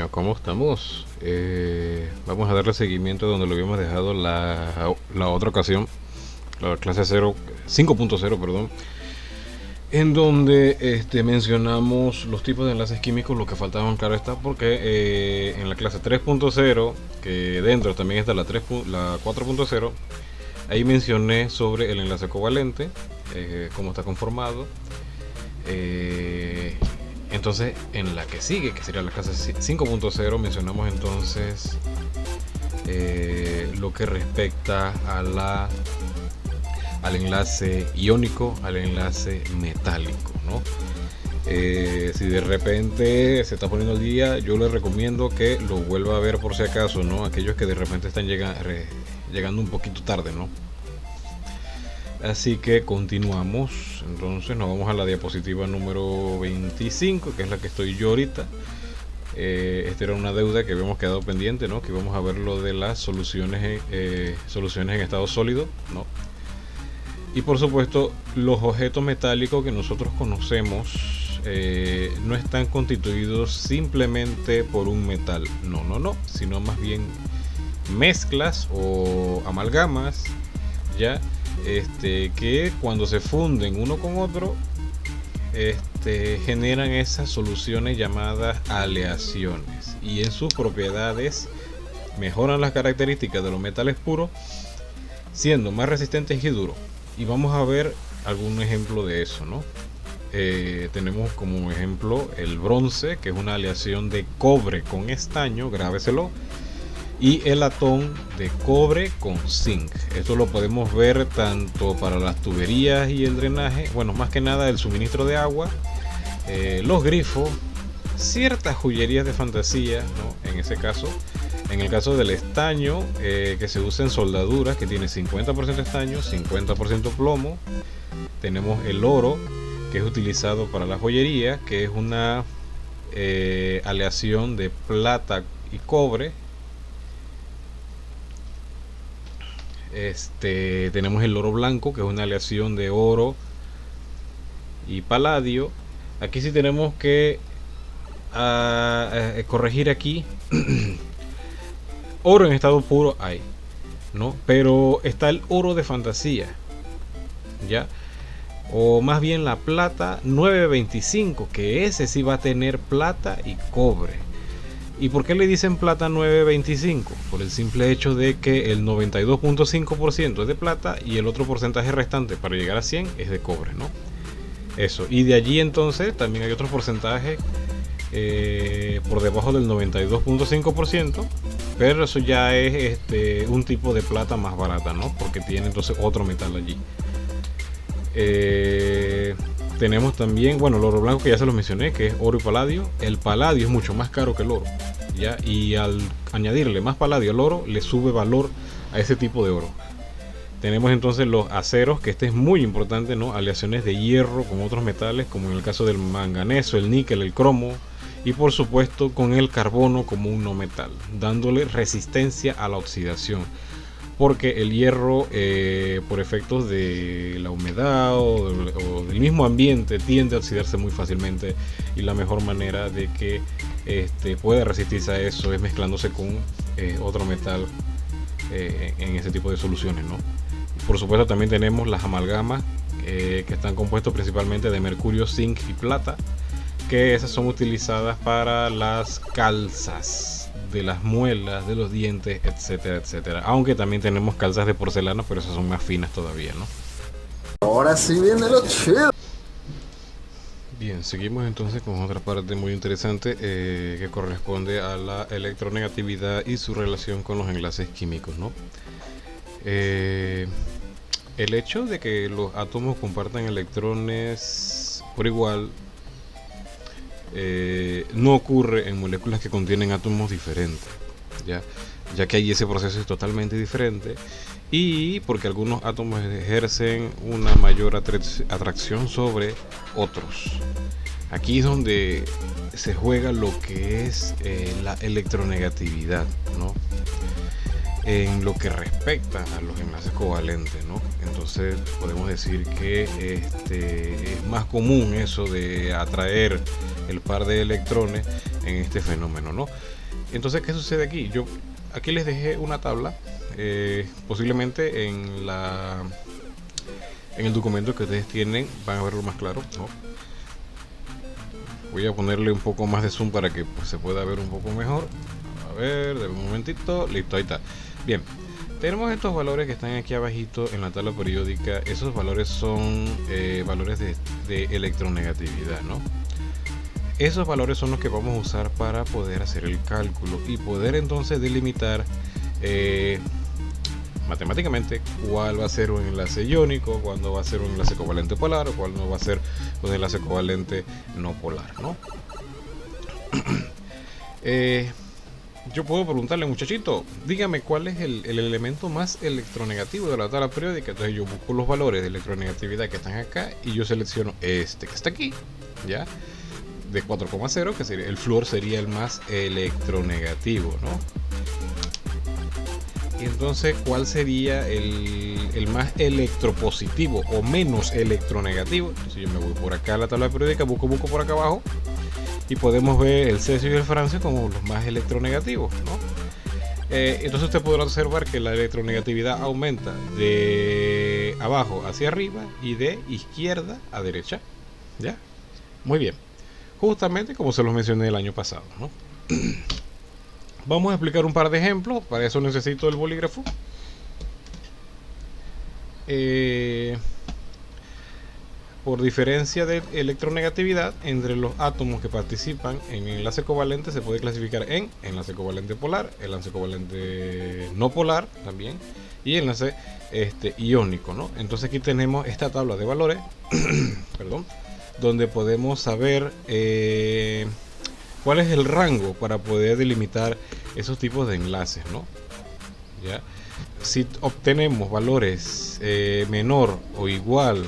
niños, ¿cómo estamos? Vamos a darle seguimiento donde lo habíamos dejado la otra ocasión, la clase 5.0, perdón, en donde mencionamos los tipos de enlaces químicos, lo que faltaban, claro está, porque en la clase 3.0, que dentro también está la 4.0, ahí mencioné sobre el enlace covalente, cómo está conformado. Entonces, en la que sigue, que sería la clase 5.0, mencionamos entonces lo que respecta al enlace iónico, al enlace metálico, ¿no? Si de repente se está poniendo al día, yo les recomiendo que lo vuelva a ver por si acaso, ¿no? Aquellos que de repente están llegando un poquito tarde, ¿no? Así que continuamos. Entonces nos vamos a la diapositiva número 25, que es la que estoy yo ahorita. Esta era una deuda que habíamos quedado pendiente, ¿no? Que íbamos a ver lo de las soluciones en estado sólido, ¿no? Y por supuesto, los objetos metálicos que nosotros conocemos no están constituidos simplemente por un metal, no, sino más bien mezclas o amalgamas, ya, que cuando se funden uno con otro, generan esas soluciones llamadas aleaciones, y en sus propiedades mejoran las características de los metales puros, siendo más resistentes y duros. Y vamos a ver algún ejemplo de eso, ¿no? Tenemos como ejemplo el bronce, que es una aleación de cobre con estaño, grábeselo, y el latón de cobre con zinc. Esto lo podemos ver tanto para las tuberías y el drenaje, bueno, más que nada el suministro de agua, los grifos, ciertas joyerías de fantasía, ¿no? En ese caso, en el caso del estaño, que se usa en soldaduras, que tiene 50% estaño, 50% plomo. Tenemos el oro, que es utilizado para la joyería, que es una aleación de plata y cobre. Tenemos el oro blanco, que es una aleación de oro y paladio. Aquí sí tenemos que corregir aquí. Oro en estado puro hay, ¿no? Pero está el oro de fantasía, ¿ya? O más bien la plata 925, que ese sí va a tener plata y cobre. ¿Y por qué le dicen plata 925? Por el simple hecho de que el 92.5% es de plata y el otro porcentaje restante para llegar a 100 es de cobre, ¿no? Eso. Y de allí entonces también hay otros porcentajes por debajo del 92.5%, pero eso ya es un tipo de plata más barata, ¿no? Porque tiene entonces otro metal allí. Tenemos también, bueno, el oro blanco, que ya se lo mencioné, que es oro y paladio. El paladio es mucho más caro que el oro, ¿ya? Y al añadirle más paladio al oro, le sube valor a ese tipo de oro. Tenemos entonces los aceros, que es muy importante, ¿no? Aleaciones de hierro con otros metales, como en el caso del manganeso, el níquel, el cromo, y por supuesto con el carbono como un no metal, dándole resistencia a la oxidación. Porque el hierro, por efectos de la humedad o del mismo ambiente, tiende a oxidarse muy fácilmente, y la mejor manera de que pueda resistirse a eso es mezclándose con otro metal en ese tipo de soluciones, ¿no? Por supuesto también tenemos las amalgamas, que están compuestos principalmente de mercurio, zinc y plata, que esas son utilizadas para las calzas de las muelas, de los dientes, etcétera, etcétera. Aunque también tenemos calzas de porcelana, pero esas son más finas todavía, ¿no? Ahora sí viene lo chido. Bien, seguimos entonces con otra parte muy interesante, que corresponde a la electronegatividad y su relación con los enlaces químicos, ¿no? El hecho de que los átomos compartan electrones por igual no ocurre en moléculas que contienen átomos diferentes, ya que ahí ese proceso es totalmente diferente, y porque algunos átomos ejercen una mayor atracción sobre otros. Aquí es donde se juega lo que es la electronegatividad, ¿no? En lo que respecta a los enlaces covalentes, ¿no? Entonces podemos decir que es más común eso de atraer el par de electrones en este fenómeno, ¿no? Entonces, ¿qué sucede aquí? Yo aquí les dejé una tabla, posiblemente en el documento que ustedes tienen van a verlo más claro, ¿no? Voy a ponerle un poco más de zoom para que pues, se pueda ver un poco mejor. A ver, de un momentito, listo, ahí está. Bien, tenemos estos valores que están aquí abajito en la tabla periódica. Esos valores son valores de electronegatividad, ¿no? Esos valores son los que vamos a usar para poder hacer el cálculo y poder entonces delimitar matemáticamente cuál va a ser un enlace iónico, cuándo va a ser un enlace covalente polar o cuál no va a ser un enlace covalente no polar, ¿no? Yo puedo preguntarle, muchachito, dígame cuál es el elemento más electronegativo de la tabla periódica. Entonces yo busco los valores de electronegatividad que están acá y yo selecciono este que está aquí, ¿ya? De 4,0, que sería el flúor, sería el más electronegativo, ¿no? Y entonces, ¿cuál sería el más electropositivo o menos electronegativo? Entonces yo me voy por acá a la tabla periódica, busco por acá abajo y podemos ver el cesio y el francio como los más electronegativos, ¿no? Entonces usted podrá observar que la electronegatividad aumenta de abajo hacia arriba y de izquierda a derecha, ¿ya? Muy bien, justamente como se los mencioné el año pasado, ¿no? Vamos a explicar un par de ejemplos. Para eso necesito el bolígrafo. Por diferencia de electronegatividad entre los átomos que participan en enlace covalente, se puede clasificar en enlace covalente polar, enlace covalente no polar también, y enlace iónico, ¿no? Entonces aquí tenemos esta tabla de valores perdón, donde podemos saber cuál es el rango para poder delimitar esos tipos de enlaces, ¿no? ¿Ya? Si obtenemos valores menor o igual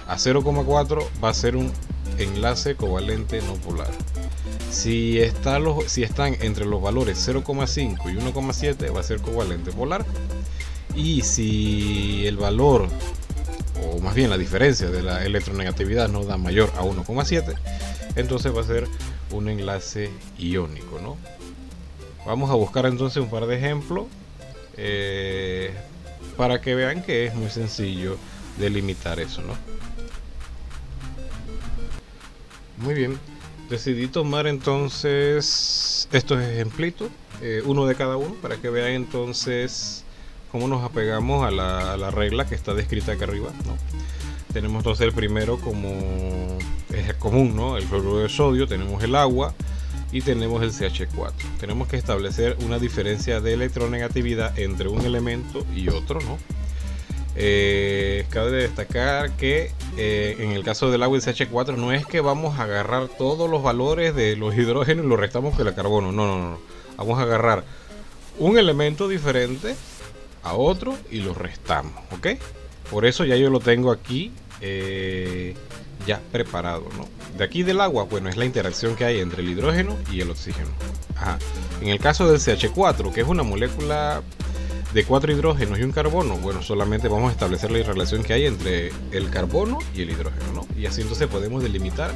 a 0,4, va a ser un enlace covalente no polar. Si están entre los valores 0,5 y 1,7, va a ser covalente polar. Y si el valor, o más bien la diferencia de la electronegatividad, no da mayor a 1,7, entonces va a ser un enlace iónico, ¿no? Vamos a buscar entonces un par de ejemplos para que vean que es muy sencillo delimitar eso, ¿no? Muy bien, decidí tomar entonces estos ejemplitos, uno de cada uno, para que vean entonces cómo nos apegamos a la regla que está descrita acá arriba, ¿no? Tenemos entonces el primero como es común, ¿no? El cloruro de sodio, tenemos el agua y tenemos el CH4. Tenemos que establecer una diferencia de electronegatividad entre un elemento y otro, ¿no? Cabe destacar que en el caso del agua y el CH4 no es que vamos a agarrar todos los valores de los hidrógenos y los restamos con el carbono, no. Vamos a agarrar un elemento diferente a otro y lo restamos, ¿ok? Por eso ya yo lo tengo aquí ya preparado, ¿no? De aquí del agua, bueno, es la interacción que hay entre el hidrógeno y el oxígeno. Ajá. En el caso del CH4, que es una molécula de 4 hidrógenos y un carbono, bueno, solamente vamos a establecer la relación que hay entre el carbono y el hidrógeno, ¿no? Y así entonces podemos delimitar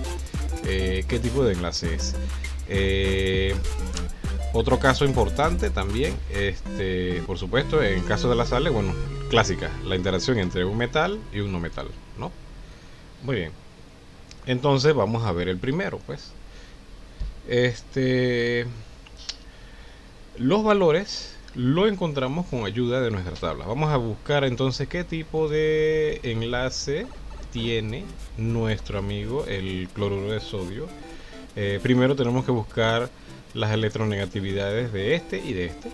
qué tipo de enlace es. Otro caso importante también, por supuesto, en caso de las sales, bueno, clásica, la interacción entre un metal y un no metal, ¿no? Muy bien. Entonces vamos a ver el primero, pues. Los valores lo encontramos con ayuda de nuestra tabla. Vamos a buscar entonces qué tipo de enlace tiene nuestro amigo el cloruro de sodio. Primero tenemos que buscar las electronegatividades de este y de este.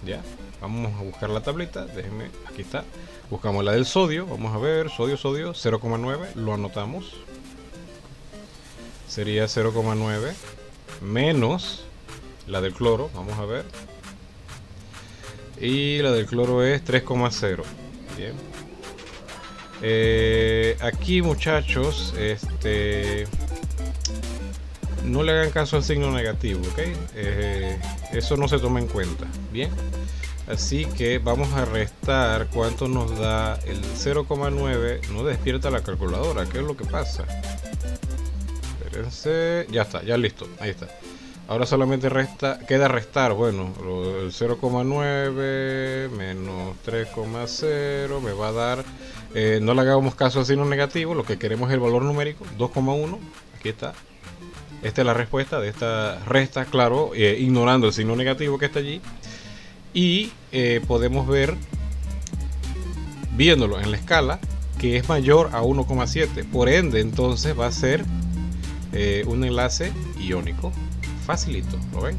Ya, vamos a buscar la tableta. Déjenme, aquí está. Buscamos la del sodio. Vamos a ver, sodio 0,9. Lo anotamos. Sería 0,9 menos la del cloro. Vamos a ver. Y la del cloro es 3,0. Bien. Aquí, muchachos, no le hagan caso al signo negativo, ¿ok? Eso no se toma en cuenta. Bien. Así que vamos a restar cuánto nos da el 0,9. No despierta la calculadora. ¿Qué es lo que pasa? Espérense. Ya está, ya listo. Ahí está. Ahora solamente queda restar, bueno, el 0,9 menos 3,0 me va a dar, no le hagamos caso al signo negativo, lo que queremos es el valor numérico, 2,1, aquí está. Esta es la respuesta de esta resta, claro, ignorando el signo negativo que está allí. Y podemos ver, viéndolo en la escala, que es mayor a 1,7. Por ende, entonces va a ser un enlace iónico. Facilito, ¿lo ven?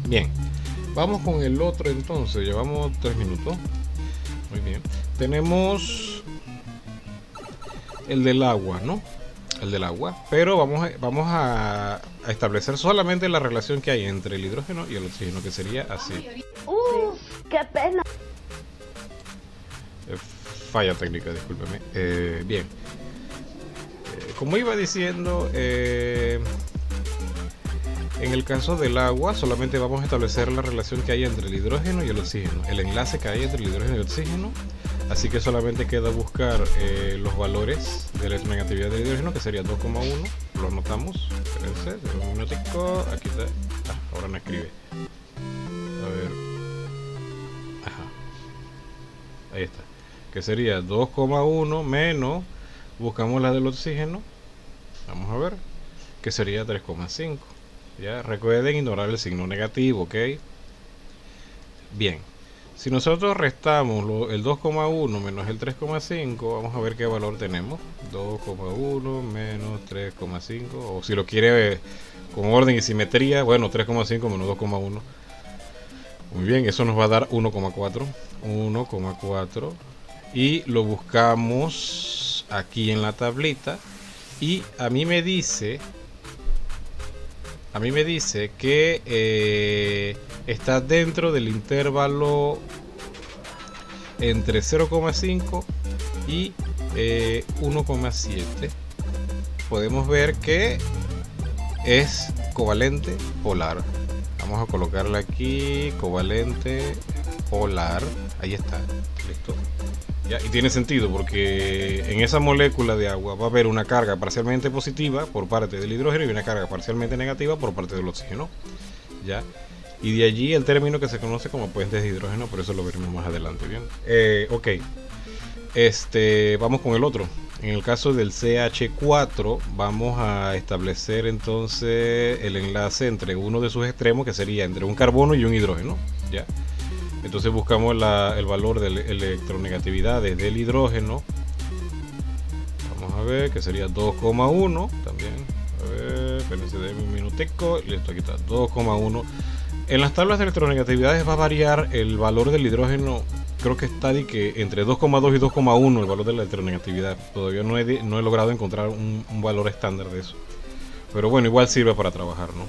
Bien, vamos con el otro entonces. Llevamos 3 minutos. Muy bien. Tenemos el del agua, ¿no? El del agua, pero vamos a establecer solamente la relación que hay entre el hidrógeno y el oxígeno, que sería así. ¡Qué pena! Falla técnica, discúlpeme. Bien, como iba diciendo, en el caso del agua solamente vamos a establecer la relación que hay entre el hidrógeno y el oxígeno, el enlace que hay entre el hidrógeno y el oxígeno. Así que solamente queda buscar los valores de la electronegatividad del hidrógeno, que sería 2,1. Lo anotamos. Espérense, un minutico. Aquí está. Ahora no escribe. A ver. Ajá. Ahí está. Que sería 2,1 menos. Buscamos la del oxígeno. Vamos a ver. Que sería 3,5. Ya, recuerden ignorar el signo negativo, ¿ok? Bien. Si nosotros restamos el 2,1 menos el 3,5, vamos a ver qué valor tenemos. 2,1 menos 3,5, o si lo quiere con orden y simetría, bueno, 3,5 menos 2,1. Muy bien, eso nos va a dar 1,4. 1,4. Y lo buscamos aquí en la tablita. Y a mí me dice que está dentro del intervalo entre 0,5 y 1,7. Podemos ver que es covalente polar. Vamos a colocarla aquí, covalente polar. Ahí está, listo. Ya, y tiene sentido porque en esa molécula de agua va a haber una carga parcialmente positiva por parte del hidrógeno y una carga parcialmente negativa por parte del oxígeno. ¿Ya? Y de allí el término que se conoce como puentes de hidrógeno, por eso lo veremos más adelante. Bien, ok. Vamos con el otro. En el caso del CH4 vamos a establecer entonces el enlace entre uno de sus extremos, que sería entre un carbono y un hidrógeno. ¿Ya? Entonces buscamos el valor de electronegatividad del hidrógeno. Vamos a ver, que sería 2,1 también. A ver, espérense de un minutico. Listo, aquí está, 2,1. En las tablas de electronegatividades va a variar el valor del hidrógeno. Creo que está entre 2,2 y 2,1 el valor de la electronegatividad. Todavía no he logrado encontrar un valor estándar de eso. Pero bueno, igual sirve para trabajar, ¿no?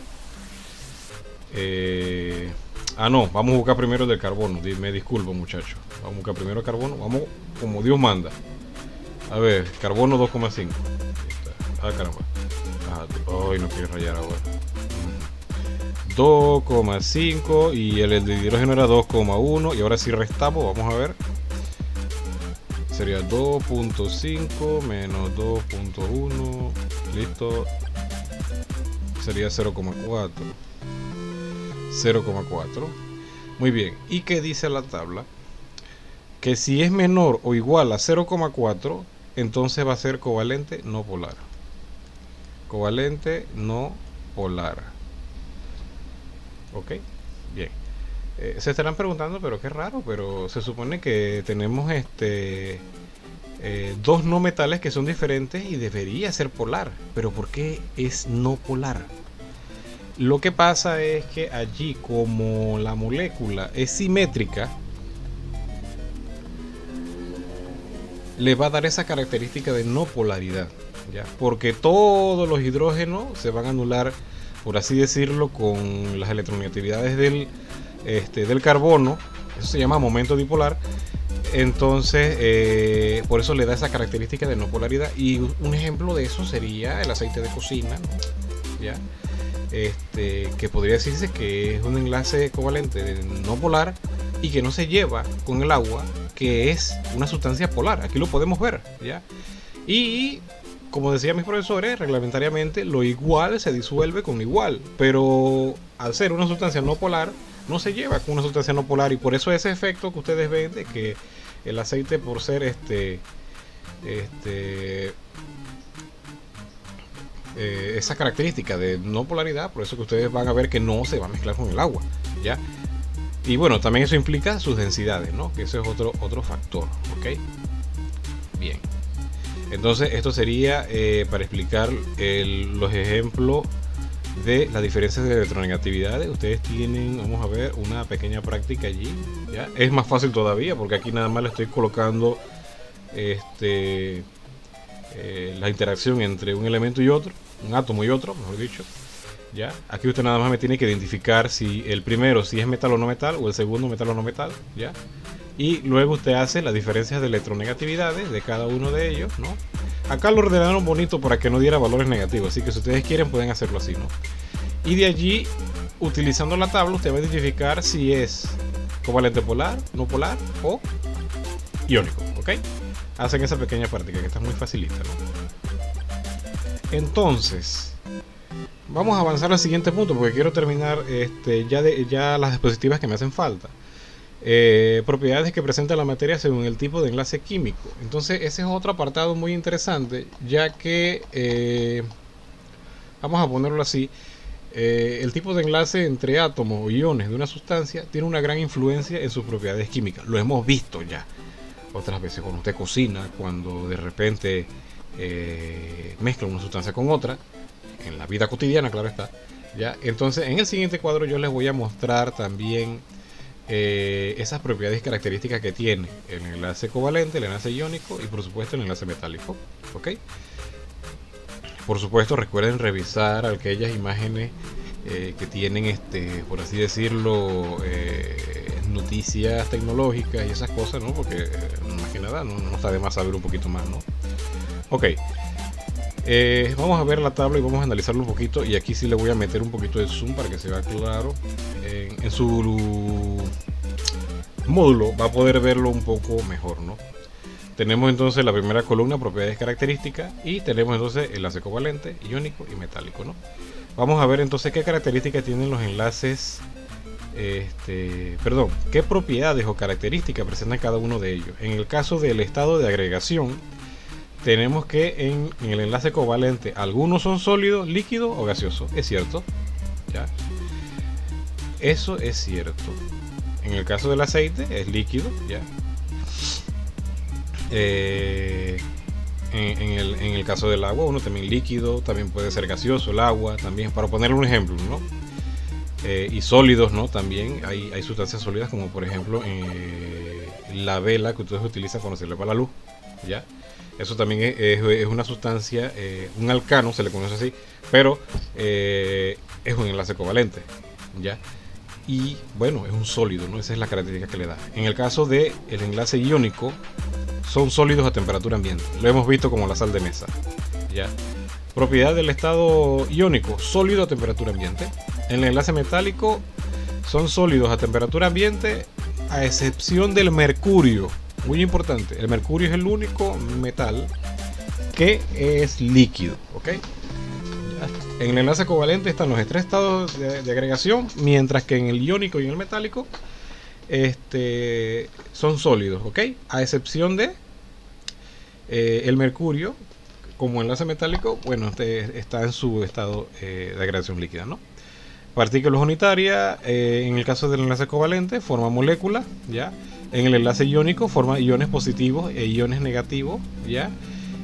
No, vamos a buscar primero el del carbono. Me disculpo, muchachos. Vamos a buscar primero el carbono. Vamos como Dios manda. A ver, carbono 2,5. Caramba. Ay, no quiero rayar ahora. 2,5 y el de hidrógeno era 2,1. Y ahora si restamos, vamos a ver. Sería 2,5 menos 2,1. Listo. Sería 0,4. 0,4. Muy bien. ¿Y qué dice la tabla? Que si es menor o igual a 0,4, entonces va a ser covalente no polar. Covalente no polar. Ok. Bien. Se estarán preguntando, pero qué raro, pero se supone que tenemos dos no metales que son diferentes y debería ser polar. Pero ¿por qué es no polar? Lo que pasa es que allí, como la molécula es simétrica, le va a dar esa característica de no polaridad, ¿ya? Porque todos los hidrógenos se van a anular, por así decirlo, con las electronegatividades del carbono. Eso se llama momento dipolar. Entonces, por eso le da esa característica de no polaridad. Y un ejemplo de eso sería el aceite de cocina, ¿no? ¿Ya? Que podría decirse que es un enlace covalente no polar y que no se lleva con el agua, que es una sustancia polar. Aquí lo podemos ver, ¿ya? Y como decían mis profesores, reglamentariamente lo igual se disuelve con igual, pero al ser una sustancia no polar, no se lleva con una sustancia no polar, y por eso ese efecto que ustedes ven de que el aceite, por ser esa característica de no polaridad, por eso que ustedes van a ver que no se va a mezclar con el agua, ¿ya? Y bueno, también eso implica sus densidades, ¿no? Que ese es otro factor, ¿ok? Bien. Entonces esto sería para explicar los ejemplos de las diferencias de electronegatividades. Ustedes tienen, vamos a ver, una pequeña práctica allí, ¿ya? Es más fácil todavía porque aquí nada más le estoy colocando la interacción entre un elemento y otro, un átomo y otro, mejor dicho, ¿ya? Aquí usted nada más me tiene que identificar si el primero si es metal o no metal, o el segundo metal o no metal, ¿ya? Y luego usted hace las diferencias de electronegatividades de cada uno de ellos, ¿no? Acá lo ordenaron bonito para que no diera valores negativos, así que si ustedes quieren pueden hacerlo así, ¿no? Y de allí, utilizando la tabla, usted va a identificar si es covalente polar, no polar o iónico, ¿ok? Hacen esa pequeña práctica que está muy facilita, ¿no? Entonces, vamos a avanzar al siguiente punto porque quiero terminar ya las diapositivas que me hacen falta. Propiedades que presenta la materia según el tipo de enlace químico. Entonces ese es otro apartado muy interesante, ya que vamos a ponerlo así, el tipo de enlace entre átomos o iones de una sustancia tiene una gran influencia en sus propiedades químicas. Lo hemos visto ya otras veces cuando usted cocina, cuando de repente mezcla una sustancia con otra, en la vida cotidiana, claro está, ¿ya? Entonces en el siguiente cuadro yo les voy a mostrar también esas propiedades características que tiene el enlace covalente, el enlace iónico y por supuesto el enlace metálico, ¿ok? Por supuesto recuerden revisar aquellas imágenes que tienen por así decirlo, noticias tecnológicas y esas cosas, ¿no? Porque más que nada no está de más saber un poquito más, ¿no? Ok, vamos a ver la tabla y vamos a analizarlo un poquito, y aquí sí le voy a meter un poquito de zoom para que se vea claro. En su módulo va a poder verlo un poco mejor, ¿no? Tenemos entonces la primera columna, propiedades características, y tenemos entonces enlace covalente, iónico y metálico, ¿no? Vamos a ver entonces qué características tienen los enlaces, qué propiedades o características presentan cada uno de ellos. En el caso del estado de agregación, tenemos que en el enlace covalente algunos son sólidos, líquidos o gaseosos. Es cierto, ¿ya? Eso es cierto. En el caso del aceite es líquido, ¿ya? En el caso del agua, uno también líquido, también puede ser gaseoso el agua, también, para ponerle un ejemplo, ¿no? Y sólidos, ¿no? También hay sustancias sólidas, como por ejemplo la vela que ustedes utilizan cuando se le va la luz, ¿ya? Eso también es una sustancia, un alcano se le conoce así, pero es un enlace covalente, ¿ya? Y bueno, es un sólido, ¿no? Esa es la característica que le da. En el caso del enlace iónico, son sólidos a temperatura ambiente. Lo hemos visto como la sal de mesa, ¿ya? Propiedad del estado iónico, sólido a temperatura ambiente. En el enlace metálico, son sólidos a temperatura ambiente, a excepción del mercurio. Muy importante, el mercurio es el único metal que es líquido, ¿ok? En el enlace covalente están los tres estados de agregación, mientras que en el iónico y en el metálico son sólidos, ¿ok? A excepción de el mercurio, como enlace metálico, bueno, está en su estado de agregación líquida, ¿no? Partículas unitarias, en el caso del enlace covalente, forma moléculas, ¿ya? En el enlace iónico forma iones positivos e iones negativos, ¿ya?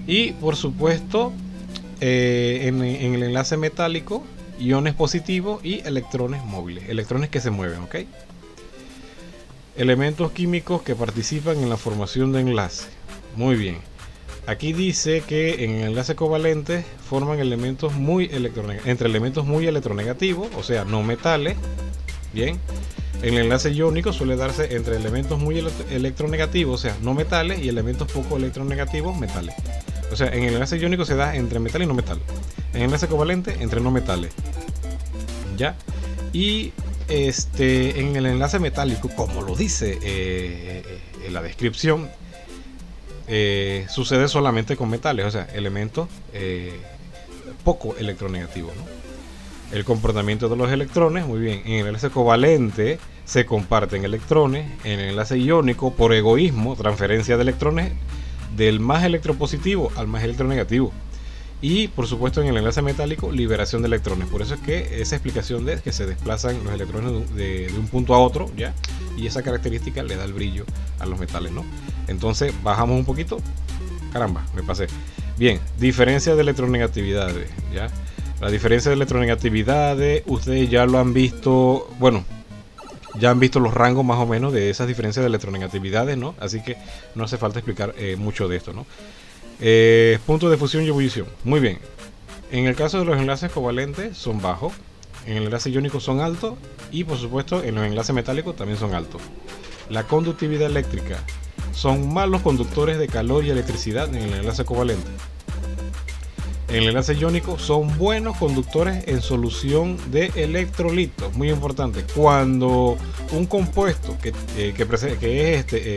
Y por supuesto, en el enlace metálico, iones positivos y electrones móviles, electrones que se mueven, ¿ok? Elementos químicos que participan en la formación de enlace. Muy bien. Aquí dice que en el enlace covalente forman elementos entre elementos muy electronegativos, o sea, no metales. Bien. En el enlace iónico suele darse entre elementos muy electronegativos, o sea, no metales, y elementos poco electronegativos, metales. O sea, en el enlace iónico se da entre metal y no metal. En el enlace covalente, entre no metales. ¿Ya? Y en el enlace metálico, como lo dice en la descripción, sucede solamente con metales, o sea, elementos poco electronegativos, ¿no? El comportamiento de los electrones, muy bien, en el enlace covalente se comparten electrones, en el enlace iónico por egoísmo, transferencia de electrones del más electropositivo al más electronegativo. Y por supuesto en el enlace metálico, liberación de electrones. Por eso es que esa explicación de que se desplazan los electrones de un punto a otro, ¿ya? Y esa característica le da el brillo a los metales, ¿no? Entonces bajamos un poquito. Caramba, me pasé. Bien, diferencia de electronegatividades, ¿ya? La diferencia de electronegatividades, ustedes ya lo han visto, bueno, ya han visto los rangos más o menos de esas diferencias de electronegatividades, ¿no? Así que no hace falta explicar mucho de esto, ¿no? Puntos de fusión y ebullición. Muy bien. En el caso de los enlaces covalentes son bajos, en el enlace iónico son altos y por supuesto en los enlaces metálicos también son altos. La conductividad eléctrica, son malos conductores de calor y electricidad en el enlace covalente. En el enlace iónico son buenos conductores en solución de electrolitos. Muy importante, cuando un compuesto que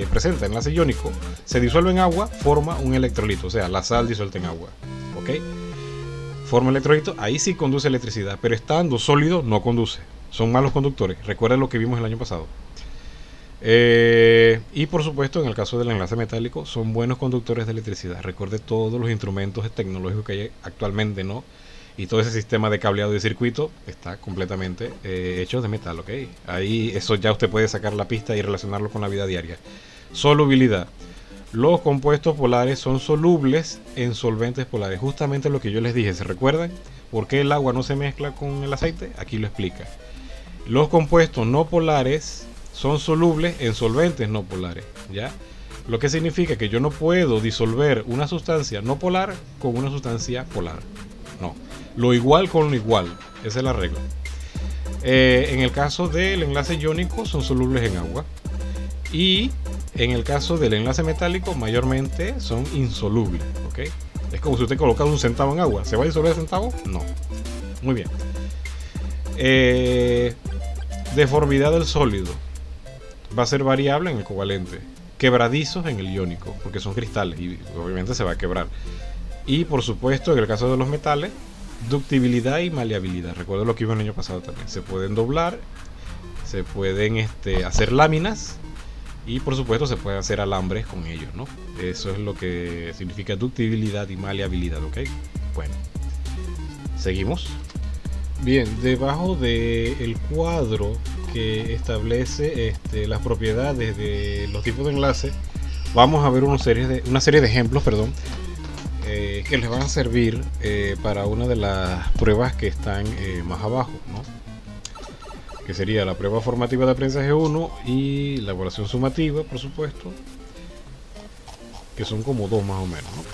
presenta enlace iónico se disuelve en agua, forma un electrolito, o sea, la sal disuelta en agua. ¿Ok? Forma electrolito, ahí sí conduce electricidad, pero estando sólido no conduce. Son malos conductores. Recuerden lo que vimos el año pasado. Y por supuesto en el caso del enlace metálico son buenos conductores de electricidad. Recuerde todos los instrumentos tecnológicos que hay actualmente, ¿no? Y todo ese sistema de cableado de circuito está completamente hecho de metal, ¿ok? Ahí eso ya usted puede sacar la pista y relacionarlo con la vida diaria. Solubilidad. Los compuestos polares son solubles en solventes polares. Justamente lo que yo les dije, ¿se recuerdan? ¿Por qué el agua no se mezcla con el aceite? Aquí lo explica. Los compuestos no polares son solubles en solventes no polares, ¿ya? Lo que significa que yo no puedo disolver una sustancia no polar con una sustancia polar. No, lo igual con lo igual, esa es la regla. En el caso del enlace iónico son solubles en agua. Y en el caso del enlace metálico mayormente son insolubles, ¿ok? Es como si usted colocara un centavo en agua. ¿Se va a disolver el centavo? No. Muy bien. Deformidad del sólido va a ser variable en el covalente, quebradizos en el iónico, porque son cristales y obviamente se va a quebrar. Y por supuesto en el caso de los metales, ductibilidad y maleabilidad. Recuerdo lo que vimos el año pasado también. Se pueden doblar, se pueden hacer láminas y por supuesto se pueden hacer alambres con ellos, ¿no? Eso es lo que significa ductibilidad y maleabilidad, ¿ok? Bueno, seguimos. Bien, debajo del cuadro que establece las propiedades de los tipos de enlace, vamos a ver una serie de ejemplos, que les van a servir para una de las pruebas que están más abajo, ¿no? Que sería la prueba formativa de aprendizaje 1 y la evaluación sumativa, por supuesto, que son como dos más o menos, ¿no?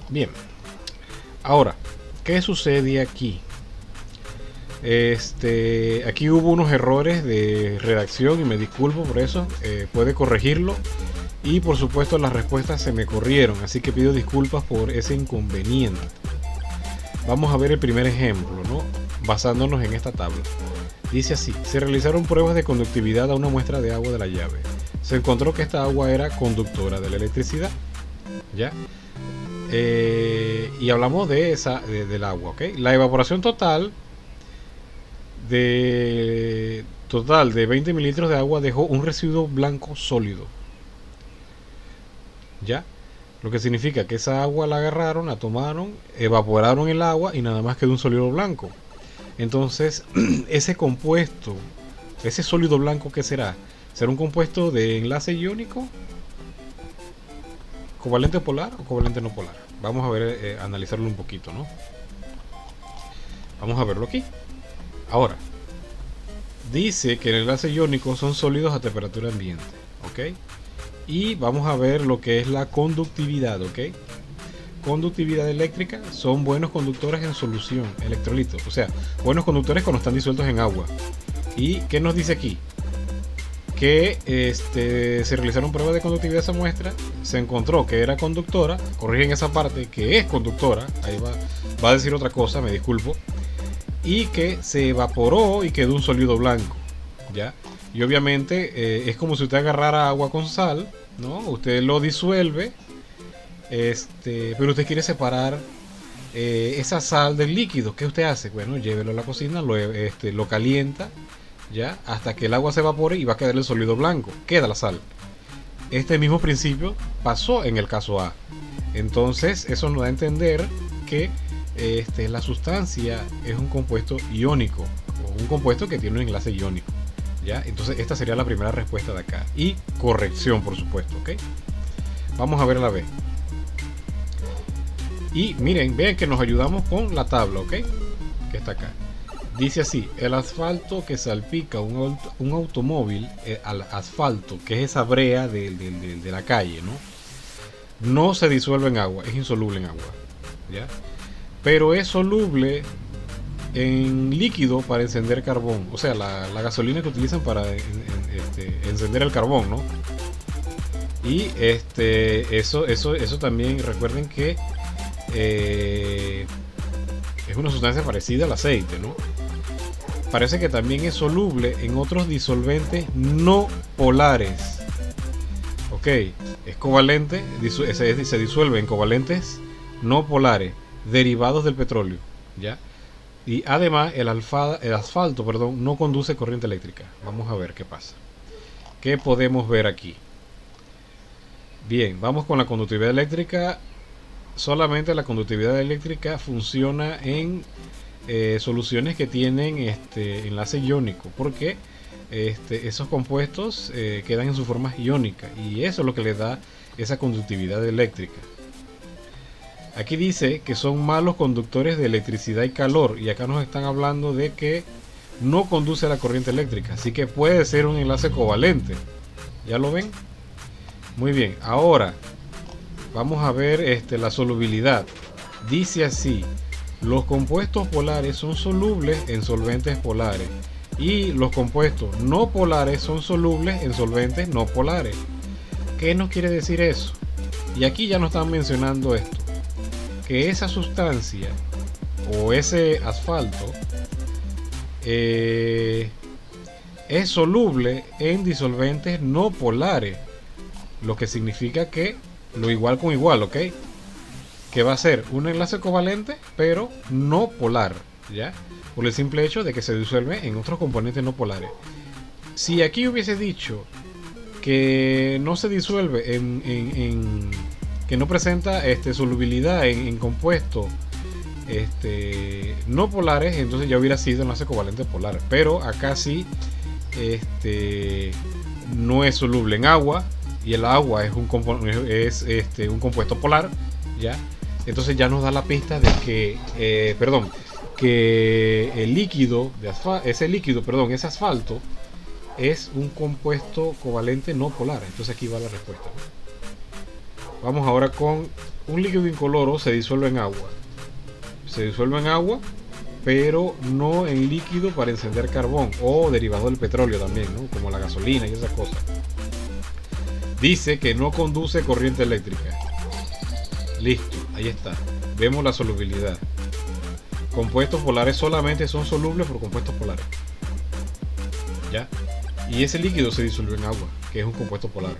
Bien, ahora, ¿qué sucede aquí? Aquí hubo unos errores de redacción y me disculpo por eso, puede corregirlo. Y por supuesto las respuestas se me corrieron, así que pido disculpas por ese inconveniente. Vamos a ver el primer ejemplo, ¿no? Basándonos en esta tabla. Dice así: se realizaron pruebas de conductividad a una muestra de agua de la llave. Se encontró que esta agua era conductora de la electricidad, ¿ya? Y hablamos del agua, ¿ok? La evaporación total de 20 mililitros de agua dejó un residuo blanco sólido, ¿ya? Lo que significa que esa agua la agarraron, la tomaron, evaporaron el agua y nada más quedó un sólido blanco. Entonces ese compuesto, ese sólido blanco, ¿qué será? ¿Será un compuesto de enlace iónico, covalente polar o covalente no polar? Vamos a ver, analizarlo un poquito, ¿no? Vamos a verlo aquí. Ahora, dice que el enlace iónico son sólidos a temperatura ambiente, ¿ok? Y vamos a ver lo que es la conductividad, ¿ok? Conductividad eléctrica, son buenos conductores en solución, electrolitos, o sea, buenos conductores cuando están disueltos en agua. ¿Y qué nos dice aquí? Que se realizaron pruebas de conductividad de esa muestra, se encontró que era conductora, corrigen esa parte, que es conductora, ahí va a decir otra cosa, me disculpo, y que se evaporó y quedó un sólido blanco, ¿ya? Y obviamente es como si usted agarrara agua con sal, ¿no? Usted lo disuelve pero usted quiere separar esa sal del líquido. ¿Qué usted hace? Bueno, llévelo a la cocina, lo calienta, ya, hasta que el agua se evapore y va a quedar el sólido blanco. Queda la sal. Este mismo principio pasó en el caso A. Entonces, eso nos da a entender que la sustancia es un compuesto iónico, o un compuesto que tiene un enlace iónico. ¿Ya? Entonces, esta sería la primera respuesta de acá. Y corrección, por supuesto. ¿Ok? Vamos a ver la B. Y miren, vean que nos ayudamos con la tabla, ¿ok? Que está acá. Dice así: el asfalto que salpica un automóvil al asfalto, que es esa brea de la calle, no se disuelve en agua, es insoluble en agua, ¿ya? Pero es soluble en líquido para encender carbón, o sea, la gasolina que utilizan para encender el carbón, ¿no? Y eso también, recuerden que es una sustancia parecida al aceite, ¿no? Parece que también es soluble en otros disolventes no polares. Ok, es covalente, se disuelve en covalentes no polares, derivados del petróleo, ¿ya? Y además el asfalto, perdón, no conduce corriente eléctrica. Vamos a ver qué pasa. ¿Qué podemos ver aquí? Bien, vamos con la conductividad eléctrica. Solamente la conductividad eléctrica funciona en soluciones que tienen enlace iónico, porque esos compuestos quedan en su forma iónica, y eso es lo que le da esa conductividad eléctrica. Aquí dice que son malos conductores de electricidad y calor, y acá nos están hablando de que no conduce a la corriente eléctrica, así que puede ser un enlace covalente. ¿Ya lo ven? Muy bien, ahora vamos a ver la solubilidad. Dice así: los compuestos polares son solubles en solventes polares, y los compuestos no polares son solubles en solventes no polares. ¿Qué nos quiere decir eso? Y aquí ya nos están mencionando esto, que esa sustancia o ese asfalto es soluble en disolventes no polares, lo que significa que lo igual con igual, ¿ok? Que va a ser un enlace covalente, pero no polar, ¿ya? Por el simple hecho de que se disuelve en otros componentes no polares. Si aquí hubiese dicho que no se disuelve que no presenta solubilidad en compuestos no polares, entonces ya hubiera sido enlace covalente polar. Pero acá sí no es soluble en agua, y el agua es un compuesto polar, ¿ya? Entonces ya nos da la pista de que que el líquido ese asfalto es un compuesto covalente no polar. Entonces aquí va la respuesta, ¿no? Vamos ahora con un líquido incoloro. Se disuelve en agua, pero no en líquido para encender carbón o derivado del petróleo también, ¿no? Como la gasolina y esas cosas. Dice que no conduce corriente eléctrica. Listo, ahí está. Vemos la solubilidad. Compuestos polares solamente son solubles por compuestos polares, ¿ya? Y ese líquido se disuelve en agua, que es un compuesto polar,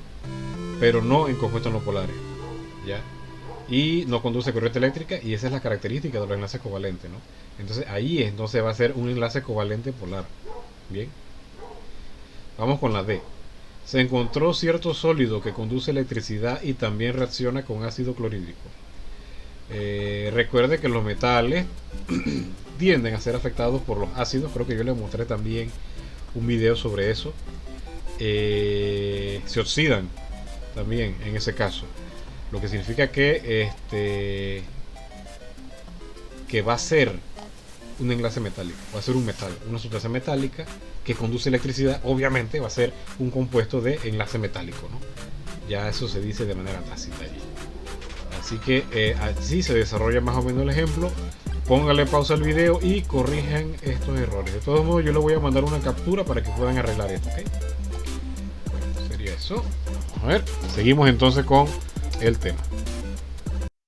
pero no en compuestos no polares, ¿ya? Y no conduce corriente eléctrica, y esa es la característica de los enlaces covalentes, ¿no? Entonces ahí entonces va a ser un enlace covalente polar. Bien. Vamos con la D. Se encontró cierto sólido que conduce electricidad y también reacciona con ácido clorhídrico. Recuerde que los metales tienden a ser afectados por los ácidos. Creo que yo les mostré también un video sobre eso. Se oxidan también en ese caso, lo que significa que va a ser un enlace metálico, va a ser un metal, una sustancia metálica que conduce electricidad. Obviamente va a ser un compuesto de enlace metálico, ¿no? Ya eso se dice de manera tácita allí. Así que así se desarrolla más o menos el ejemplo. Póngale pausa al video y corrijan estos errores. De todos modos, yo le voy a mandar una captura para que puedan arreglar esto, ¿ok? Bueno, sería eso. A ver, seguimos entonces con el tema.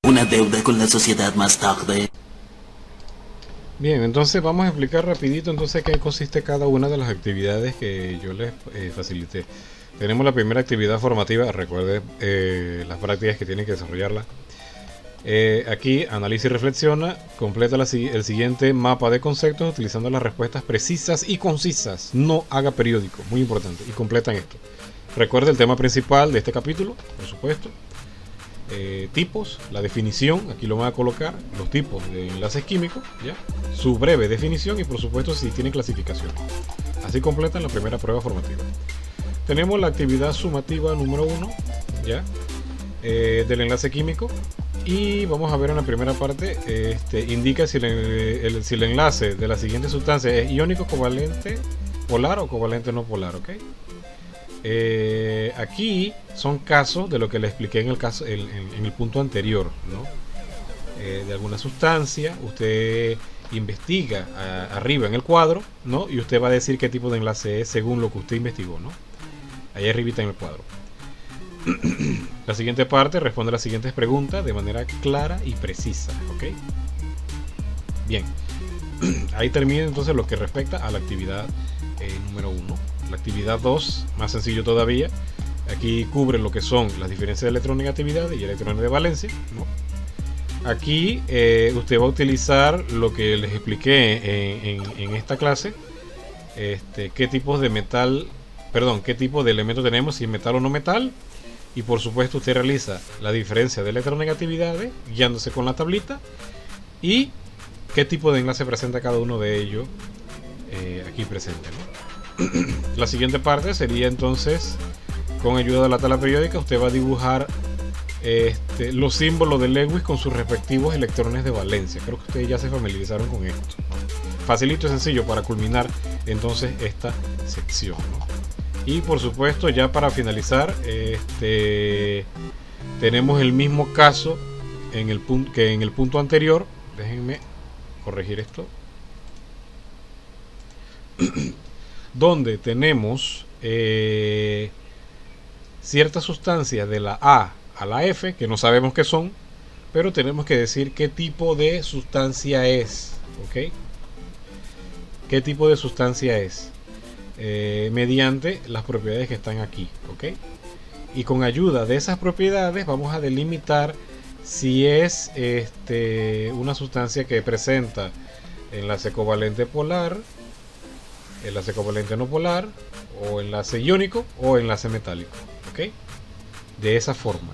Una deuda con la sociedad más tarde. Bien, entonces vamos a explicar rapidito entonces qué consiste cada una de las actividades que yo les facilité. Tenemos la primera actividad formativa. Recuerde las prácticas que tienen que desarrollarla. Aquí analiza y reflexiona, completa el siguiente mapa de conceptos utilizando las respuestas precisas y concisas. No haga periódico, muy importante, y completan esto. Recuerde el tema principal de este capítulo, por supuesto. Tipos, la definición, aquí lo van a colocar, los tipos de enlaces químicos, ¿ya? Su breve definición y por supuesto si tiene clasificación. Así completan la primera prueba formativa. Tenemos la actividad sumativa número 1, ¿ya? Del enlace químico. Y vamos a ver en la primera parte, indica si el enlace de la siguiente sustancia es iónico, covalente, polar o covalente no polar, ¿ok? Aquí son casos de lo que le expliqué en el punto anterior, ¿no? De alguna sustancia, usted investiga arriba en el cuadro, ¿no? Y usted va a decir qué tipo de enlace es según lo que usted investigó, ¿no? Ahí arribita en el cuadro. La siguiente parte responde a las siguientes preguntas de manera clara y precisa, ¿ok? Bien, ahí termina entonces lo que respecta a la actividad número 1. La actividad 2, más sencillo todavía, aquí cubre lo que son las diferencias de electronegatividad y electrones de valencia, ¿no? Aquí usted va a utilizar lo que les expliqué en esta clase, qué tipos de metal, perdón, qué tipo de elemento tenemos, si metal o no metal. Y por supuesto usted realiza la diferencia de electronegatividades guiándose con la tablita y qué tipo de enlace presenta cada uno de ellos aquí presente, ¿no? La siguiente parte sería entonces, con ayuda de la tabla periódica, usted va a dibujar los símbolos de Lewis con sus respectivos electrones de valencia. Creo que ustedes ya se familiarizaron con esto, ¿no? Facilito y sencillo para culminar entonces esta sección, ¿no? Y por supuesto, ya para finalizar, tenemos el mismo caso que en el punto anterior. Déjenme corregir esto. Donde tenemos ciertas sustancias de la A a la F, que no sabemos qué son, pero tenemos que decir qué tipo de sustancia es, ¿ok? ¿Qué tipo de sustancia es? Mediante las propiedades que están aquí, ¿ok? Y con ayuda de esas propiedades vamos a delimitar si es una sustancia que presenta enlace covalente polar, enlace covalente no polar, o enlace iónico o enlace metálico, ¿ok? De esa forma.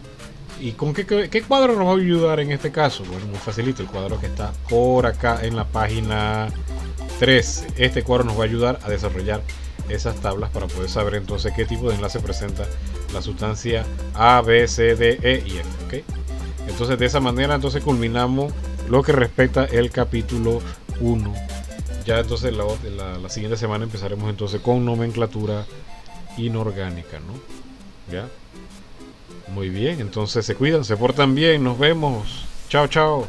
¿Y con qué cuadro nos va a ayudar en este caso? Bueno, muy facilito, el cuadro que está por acá en la página 3. Este cuadro nos va a ayudar a desarrollar esas tablas para poder saber entonces qué tipo de enlace presenta la sustancia A, B, C, D, E y F, ¿ok? Entonces de esa manera entonces culminamos lo que respecta el capítulo 1. Ya entonces la siguiente semana empezaremos entonces con nomenclatura inorgánica, ¿no? ¿Ya? Muy bien, entonces se cuidan, se portan bien, nos vemos. Chao, chao.